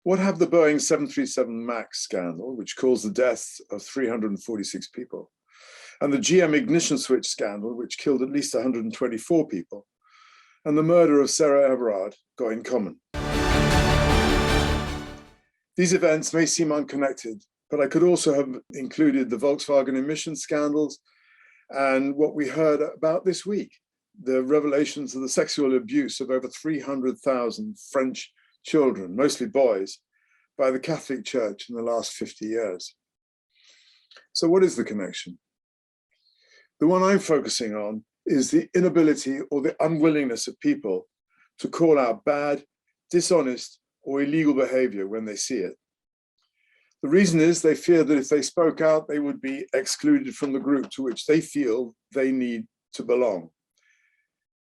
What have the Boeing 737 MAX scandal, which caused the deaths of 346 people, and the GM ignition switch scandal, which killed at least 124 people, and the murder of Sarah Everard got in common? These events may seem unconnected, but I could also have included the Volkswagen emissions scandals and what we heard about this week, the revelations of the sexual abuse of over 300,000 French children, mostly boys, by the Catholic Church in the last 50 years. So what is the connection? The one I'm focusing on is the inability or the unwillingness of people to call out bad, dishonest, or illegal behavior when they see it. The reason is they fear that if they spoke out, they would be excluded from the group to which they feel they need to belong.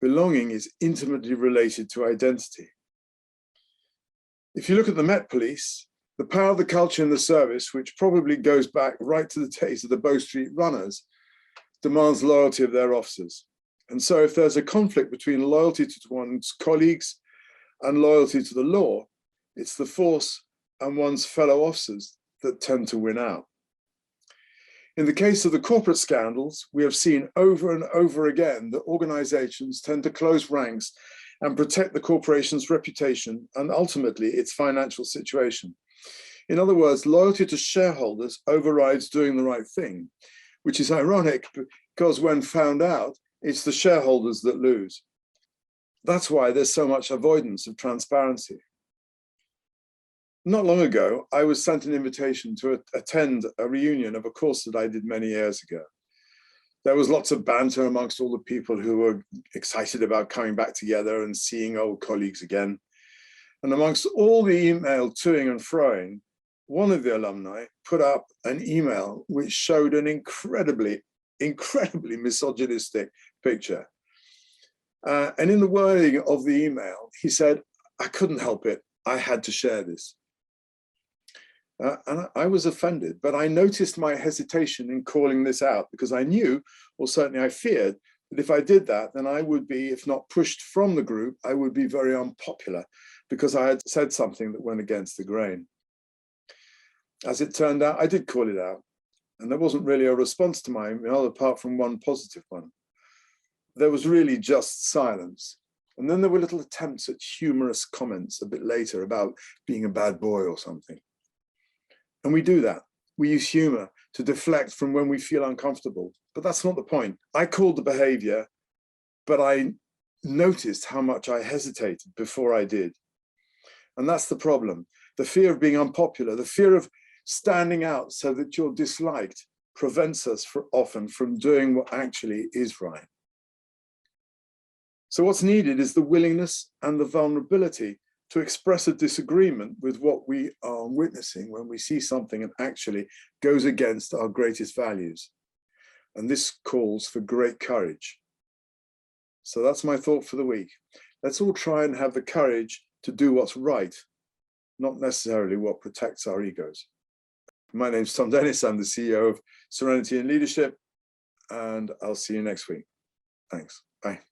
Belonging is intimately related to identity. If you look at the Met Police, the power of the culture in the service, which probably goes back right to the days of the Bow Street Runners, demands loyalty of their officers. And so if there's a conflict between loyalty to one's colleagues and loyalty to the law, it's the force and one's fellow officers that tend to win out. In the case of the corporate scandals, we have seen over and over again that organizations tend to close ranks and protect the corporation's reputation and ultimately its financial situation. In other words, loyalty to shareholders overrides doing the right thing, which is ironic because when found out, it's the shareholders that lose. That's why there's so much avoidance of transparency. Not long ago, I was sent an invitation to attend a reunion of a course that I did many years ago. There was lots of banter amongst all the people who were excited about coming back together and seeing old colleagues again. And amongst all the email toing and froing, one of the alumni put up an email which showed an incredibly misogynistic picture. And in the wording of the email, he said, "I couldn't help it. I had to share this." And I was offended, but I noticed my hesitation in calling this out because I knew, or certainly I feared, that if I did that, then I would be, if not pushed from the group, I would be very unpopular because I had said something that went against the grain. As it turned out, I did call it out, and there wasn't really a response to my email apart from one positive one. There was really just silence. And then there were little attempts at humorous comments a bit later about being a bad boy or something. And we do that. We use humor to deflect from when we feel uncomfortable, but that's not the point. I called the behavior, but I noticed how much I hesitated before I did. And that's the problem. The fear of being unpopular, the fear of standing out so that you're disliked prevents us often from doing what actually is right. So what's needed is the willingness and the vulnerability to express a disagreement with what we are witnessing when we see something and actually goes against our greatest values. And this calls for great courage. So that's my thought for the week. Let's all try and have the courage to do what's right, not necessarily what protects our egos. My name's Thom Dennis. I'm the CEO of Serenity in Leadership, and I'll see you next week. Thanks. Bye.